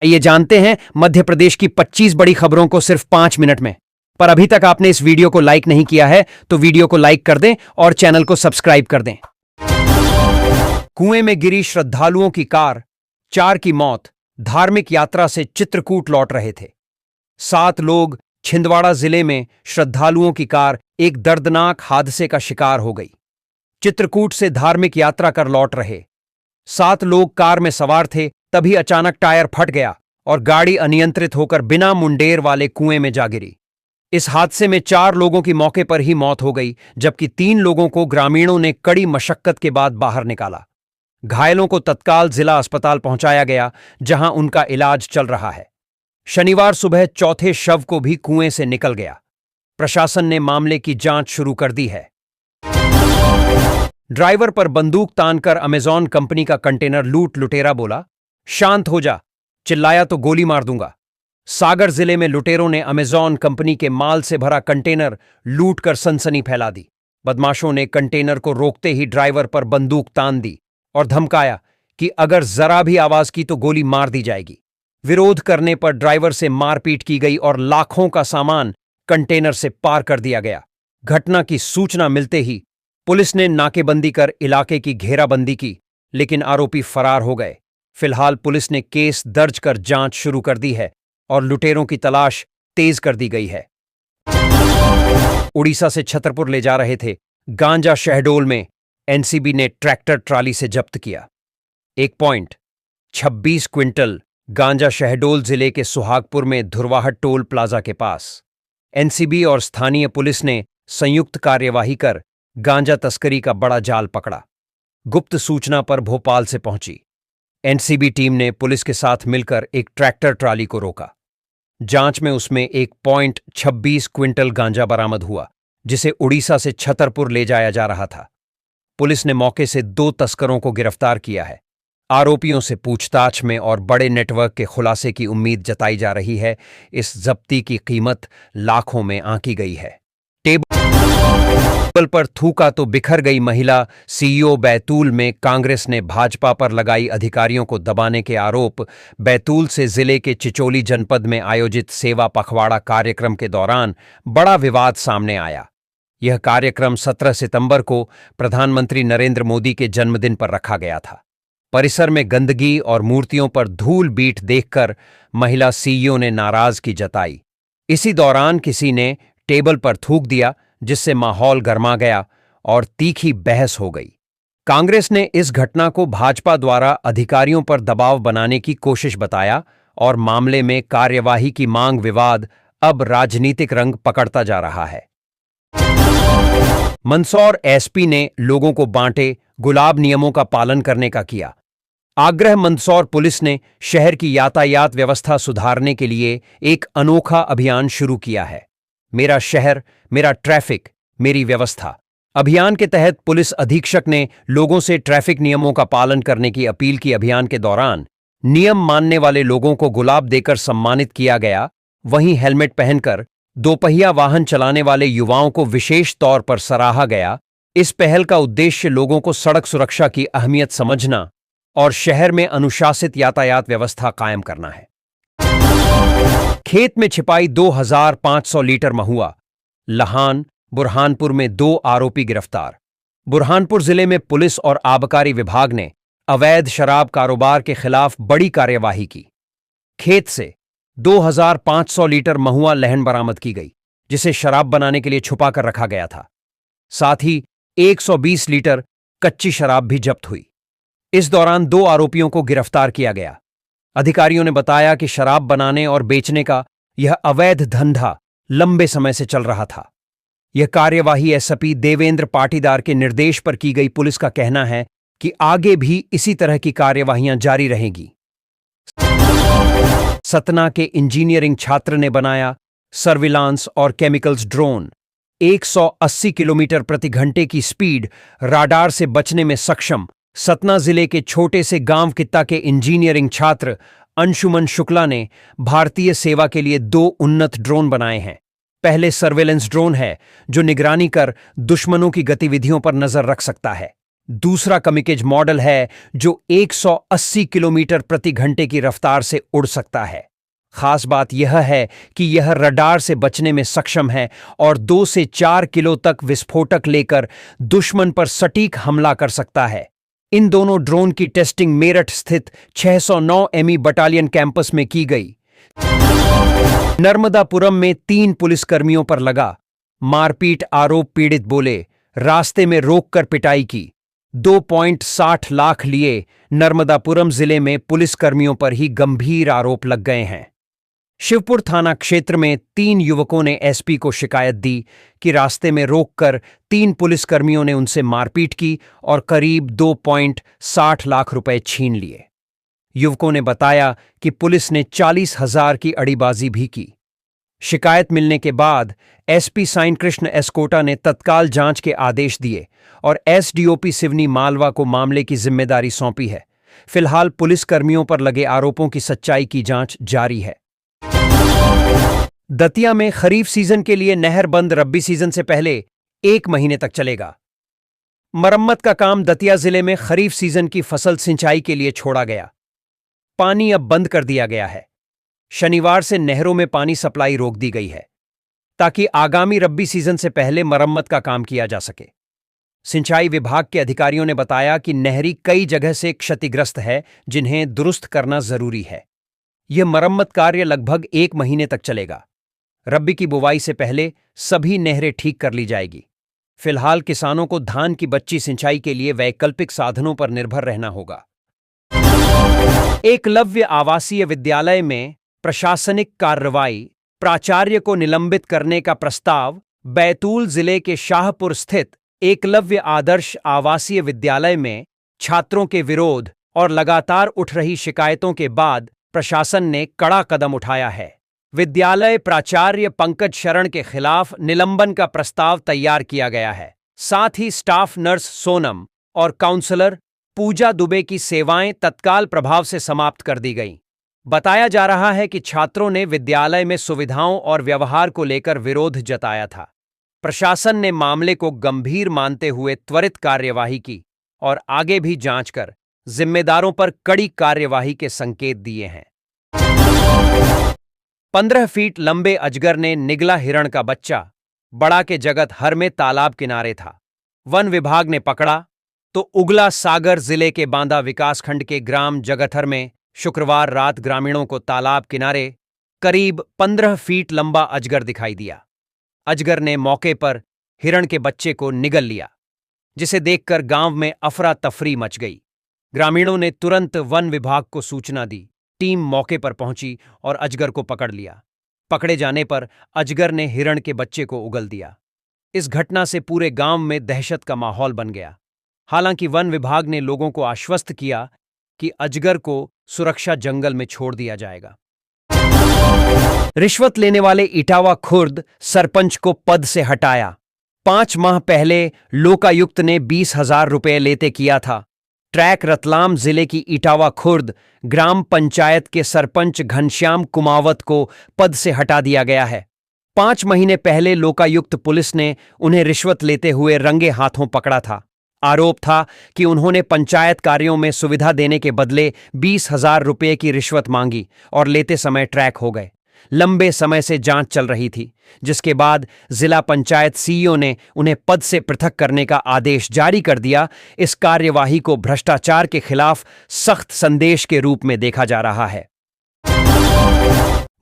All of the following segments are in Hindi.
ये जानते हैं मध्य प्रदेश की 25 बड़ी खबरों को सिर्फ 5 मिनट में। पर अभी तक आपने इस वीडियो को लाइक नहीं किया है तो वीडियो को लाइक कर दें और चैनल को सब्सक्राइब कर दें। कुएं में गिरी श्रद्धालुओं की कार, 4 की मौत। धार्मिक यात्रा से चित्रकूट लौट रहे थे 7 लोग। छिंदवाड़ा जिले में श्रद्धालुओं की कार एक दर्दनाक हादसे का शिकार हो गई। चित्रकूट से धार्मिक यात्रा कर लौट रहे 7 लोग कार में सवार थे, तभी अचानक टायर फट गया और गाड़ी अनियंत्रित होकर बिना मुंडेर वाले कुएं में जा गिरी। इस हादसे में 4 लोगों की मौके पर ही मौत हो गई, जबकि 3 लोगों को ग्रामीणों ने कड़ी मशक्कत के बाद बाहर निकाला। घायलों को तत्काल जिला अस्पताल पहुंचाया गया, जहां उनका इलाज चल रहा है। शनिवार सुबह चौथे शव को भी कुएं से निकल गया। प्रशासन ने मामले की जांच शुरू कर दी है। ड्राइवर पर बंदूक तानकर अमेजॉन कंपनी का कंटेनर लूट लुटेरा बोला, शांत हो जा, चिल्लाया तो गोली मार दूंगा। सागर जिले में लुटेरों ने अमेजॉन कंपनी के माल से भरा कंटेनर लूट कर सनसनी फैला दी। बदमाशों ने कंटेनर को रोकते ही ड्राइवर पर बंदूक तान दी और धमकाया कि अगर जरा भी आवाज की तो गोली मार दी जाएगी। विरोध करने पर ड्राइवर से मारपीट की गई और लाखों का सामान कंटेनर से पार कर दिया गया। घटना की सूचना मिलते ही पुलिस ने नाकेबंदी कर इलाके की घेराबंदी की, लेकिन आरोपी फरार हो गए। फिलहाल पुलिस ने केस दर्ज कर जांच शुरू कर दी है और लुटेरों की तलाश तेज कर दी गई है। उड़ीसा से छतरपुर ले जा रहे थे गांजा शहडोल में एनसीबी ने ट्रैक्टर ट्राली से जब्त किया। 1.26 क्विंटल गांजा शहडोल जिले के सुहागपुर में धुरवाहट टोल प्लाजा के पास। एनसीबी और स्थानीय पुलिस ने संयुक्त कार्यवाही कर गांजा तस्करी का बड़ा जाल पकड़ा। गुप्त सूचना पर भोपाल से पहुंची एनसीबी टीम ने पुलिस के साथ मिलकर एक ट्रैक्टर ट्राली को रोका। जांच में उसमें 1.26 क्विंटल गांजा बरामद हुआ, जिसे उड़ीसा से छतरपुर ले जाया जा रहा था। पुलिस ने मौके से 2 तस्करों को गिरफ्तार किया है। आरोपियों से पूछताछ में और बड़े नेटवर्क के खुलासे की उम्मीद जताई जा रही है। इस जब्ती की कीमत लाखों में आंकी गई है। टेबल पर थूका तो बिखर गई महिला। सीईओ बैतूल में कांग्रेस ने भाजपा पर लगाई अधिकारियों को दबाने के आरोप। बैतूल से जिले के चिचोली जनपद में आयोजित सेवा पखवाड़ा कार्यक्रम के दौरान बड़ा विवाद सामने आया। यह कार्यक्रम 17 सितंबर को प्रधानमंत्री नरेंद्र मोदी के जन्मदिन पर रखा गया था। परिसर में गंदगी और मूर्तियों पर धूल बीट देखकर महिला सीईओ ने नाराजगी जताई। इसी दौरान किसी ने टेबल पर थूक दिया, जिससे माहौल गर्मा गया और तीखी बहस हो गई। कांग्रेस ने इस घटना को भाजपा द्वारा अधिकारियों पर दबाव बनाने की कोशिश बताया और मामले में कार्यवाही की मांग। विवाद अब राजनीतिक रंग पकड़ता जा रहा है। मंदसौर एसपी ने लोगों को बांटे गुलाब नियमों का पालन करने का किया आग्रह। मंदसौर पुलिस ने शहर की यातायात व्यवस्था सुधारने के लिए एक अनोखा अभियान शुरू किया है। मेरा शहर, मेरा ट्रैफिक, मेरी व्यवस्था अभियान के तहत पुलिस अधीक्षक ने लोगों से ट्रैफिक नियमों का पालन करने की अपील की। अभियान के दौरान नियम मानने वाले लोगों को गुलाब देकर सम्मानित किया गया। वहीं हेलमेट पहनकर दोपहिया वाहन चलाने वाले युवाओं को विशेष तौर पर सराहा गया। इस पहल का उद्देश्य लोगों को सड़क सुरक्षा की अहमियत समझना और शहर में अनुशासित यातायात व्यवस्था कायम करना है। खेत में छिपाई 2500 लीटर महुआ। लहान बुरहानपुर में 2 आरोपी गिरफ्तार। बुरहानपुर जिले में पुलिस और आबकारी विभाग ने अवैध शराब कारोबार के खिलाफ बड़ी कार्यवाही की। खेत से 2500 लीटर महुआ लहन बरामद की गई, जिसे शराब बनाने के लिए छुपा कर रखा गया था। साथ ही 120 लीटर कच्ची शराब भी जब्त हुई। इस दौरान 2 आरोपियों को गिरफ्तार किया गया। अधिकारियों ने बताया कि शराब बनाने और बेचने का यह अवैध धंधा लंबे समय से चल रहा था। यह कार्यवाही एसपी देवेंद्र पाटीदार के निर्देश पर की गई। पुलिस का कहना है कि आगे भी इसी तरह की कार्यवाहियां जारी रहेंगी। सतना के इंजीनियरिंग छात्र ने बनाया सर्विलांस और केमिकल्स ड्रोन। 180 किलोमीटर प्रति घंटे की स्पीड राडार से बचने में सक्षम सतना जिले के छोटे से गांव कित्ता के इंजीनियरिंग छात्र अंशुमन शुक्ला ने भारतीय सेवा के लिए 2 उन्नत ड्रोन बनाए हैं। पहले सर्वेलेंस ड्रोन है, जो निगरानी कर दुश्मनों की गतिविधियों पर नजर रख सकता है। दूसरा कमिकेज मॉडल है जो 180 किलोमीटर प्रति घंटे की रफ्तार से उड़ सकता है। खास बात यह है कि यह रडार से बचने में सक्षम है और 2 से 4 किलो तक विस्फोटक लेकर दुश्मन पर सटीक हमला कर सकता है। इन दोनों ड्रोन की टेस्टिंग मेरठ स्थित 609 एमई बटालियन कैंपस में की गई। नर्मदापुरम में 3 पुलिसकर्मियों पर लगा मारपीट आरोप। पीड़ित बोले, रास्ते में रोककर पिटाई की। 2.60 लाख लिए। नर्मदापुरम जिले में पुलिसकर्मियों पर ही गंभीर आरोप लग गए हैं। शिवपुर थाना क्षेत्र में 3 युवकों ने एसपी को शिकायत दी कि रास्ते में रोककर 3 पुलिसकर्मियों ने उनसे मारपीट की और करीब 2.60 लाख रुपए छीन लिए। युवकों ने बताया कि पुलिस ने 40,000 की अड़ीबाजी भी की। शिकायत मिलने के बाद एसपी साइन कृष्ण एस्कोटा ने तत्काल जांच के आदेश दिए और एसडीओपी सिवनी मालवा को मामले की जिम्मेदारी सौंपी है। फिलहाल पुलिसकर्मियों पर लगे आरोपों की सच्चाई की जांच जारी है। दतिया में खरीफ सीजन के लिए नहर बंद रब्बी सीजन से पहले 1 महीने तक चलेगा। मरम्मत का काम दतिया जिले में खरीफ सीजन की फसल सिंचाई के लिए छोड़ा गया। पानी अब बंद कर दिया गया है। शनिवार से नहरों में पानी सप्लाई रोक दी गई है ताकि आगामी रब्बी सीजन से पहले मरम्मत का काम किया जा सके। सिंचाई विभाग के अधिकारियों ने बताया कि नहरी कई जगह से क्षतिग्रस्त है जिन्हें दुरुस्त करना जरूरी है। यह मरम्मत कार्य लगभग 1 महीने तक चलेगा। रब्बी की बुवाई से पहले सभी नहरें ठीक कर ली जाएगी। फिलहाल किसानों को धान की बच्ची सिंचाई के लिए वैकल्पिक साधनों पर निर्भर रहना होगा। एकलव्य आवासीय विद्यालय में प्रशासनिक कार्रवाई। प्राचार्य को निलंबित करने का प्रस्ताव। बैतूल जिले के शाहपुर स्थित एकलव्य आदर्श आवासीय विद्यालय में छात्रों के विरोध और लगातार उठ रही शिकायतों के बाद प्रशासन ने कड़ा कदम उठाया है। विद्यालय प्राचार्य पंकज शरण के खिलाफ निलंबन का प्रस्ताव तैयार किया गया है। साथ ही स्टाफ नर्स सोनम और काउंसलर पूजा दुबे की सेवाएं तत्काल प्रभाव से समाप्त कर दी गईं। बताया जा रहा है कि छात्रों ने विद्यालय में सुविधाओं और व्यवहार को लेकर विरोध जताया था। प्रशासन ने मामले को गंभीर मानते हुए त्वरित कार्यवाही की और आगे भी जांच कर जिम्मेदारों पर कड़ी कार्यवाही के संकेत दिए हैं। 15 फीट लंबे अजगर ने निगला हिरण का बच्चा। बड़ा के जगत हर में तालाब किनारे था। वन विभाग ने पकड़ा तो उगला सागर जिले के बांदा विकासखंड के ग्राम जगथर में शुक्रवार रात ग्रामीणों को तालाब किनारे करीब 15 फीट लंबा अजगर दिखाई दिया। अजगर ने मौके पर हिरण के बच्चे को निगल लिया, जिसे देखकर गांव में अफरा तफरी मच गई। ग्रामीणों ने तुरंत वन विभाग को सूचना दी। टीम मौके पर पहुंची और अजगर को पकड़ लिया। पकड़े जाने पर अजगर ने हिरण के बच्चे को उगल दिया। इस घटना से पूरे गांव में दहशत का माहौल बन गया। हालांकि वन विभाग ने लोगों को आश्वस्त किया कि अजगर को सुरक्षा जंगल में छोड़ दिया जाएगा। रिश्वत लेने वाले इटावा खुर्द सरपंच को पद से हटाया। 5 माह पहले लोकायुक्त ने 20,000 रुपये लेते किया था। ट्रैक रतलाम जिले की इटावा खुर्द ग्राम पंचायत के सरपंच घनश्याम कुमावत को पद से हटा दिया गया है। 5 महीने पहले लोकायुक्त पुलिस ने उन्हें रिश्वत लेते हुए रंगे हाथों पकड़ा था। आरोप था कि उन्होंने पंचायत कार्यों में सुविधा देने के बदले 20,000 रुपये की रिश्वत मांगी और लेते समय ट्रैक हो गए। लंबे समय से जांच चल रही थी, जिसके बाद जिला पंचायत सीईओ ने उन्हें पद से पृथक करने का आदेश जारी कर दिया। इस कार्यवाही को भ्रष्टाचार के खिलाफ सख्त संदेश के रूप में देखा जा रहा है।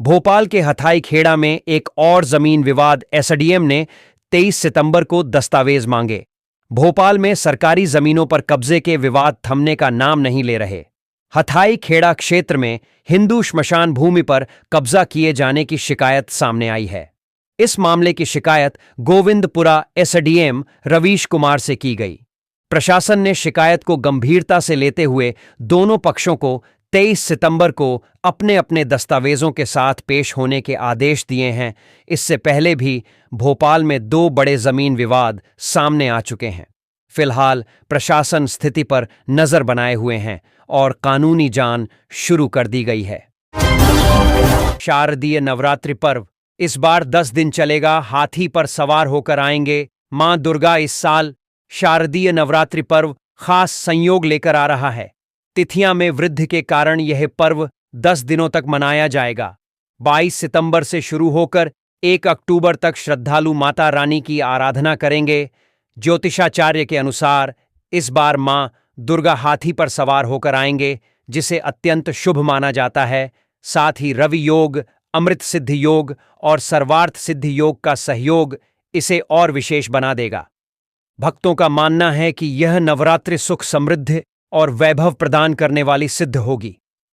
भोपाल के हथाई खेड़ा में एक और जमीन विवाद। एसडीएम ने 23 सितंबर को दस्तावेज मांगे। भोपाल में सरकारी जमीनों पर कब्जे के विवाद थमने का नाम नहीं ले रहे। हथाई खेड़ा क्षेत्र में हिंदू श्मशान भूमि पर कब्जा किए जाने की शिकायत सामने आई है। इस मामले की शिकायत गोविंदपुरा एसडीएम रवीश कुमार से की गई। प्रशासन ने शिकायत को गंभीरता से लेते हुए दोनों पक्षों को 23 सितंबर को अपने अपने दस्तावेजों के साथ पेश होने के आदेश दिए हैं। इससे पहले भी भोपाल में 2 बड़े जमीन विवाद सामने आ चुके हैं। फिलहाल प्रशासन स्थिति पर नजर बनाए हुए हैं और कानूनी जांच शुरू कर दी गई है। शारदीय नवरात्रि पर्व इस बार 10 दिन चलेगा। हाथी पर सवार होकर आएंगे मां दुर्गा। इस साल शारदीय नवरात्रि पर्व खास संयोग लेकर आ रहा है। तिथियां में वृद्धि के कारण यह पर्व 10 दिनों तक मनाया जाएगा। 22 सितंबर से शुरू होकर 1 अक्टूबर तक श्रद्धालु माता रानी की आराधना करेंगे। ज्योतिषाचार्य के अनुसार इस बार मां दुर्गा हाथी पर सवार होकर आएंगे, जिसे अत्यंत शुभ माना जाता है। साथ ही रवि योग, अमृत सिद्धि योग और सर्वार्थ सिद्धि योग का सहयोग इसे और विशेष बना देगा। भक्तों का मानना है कि यह नवरात्रि सुख, समृद्धि और वैभव प्रदान करने वाली सिद्ध होगी।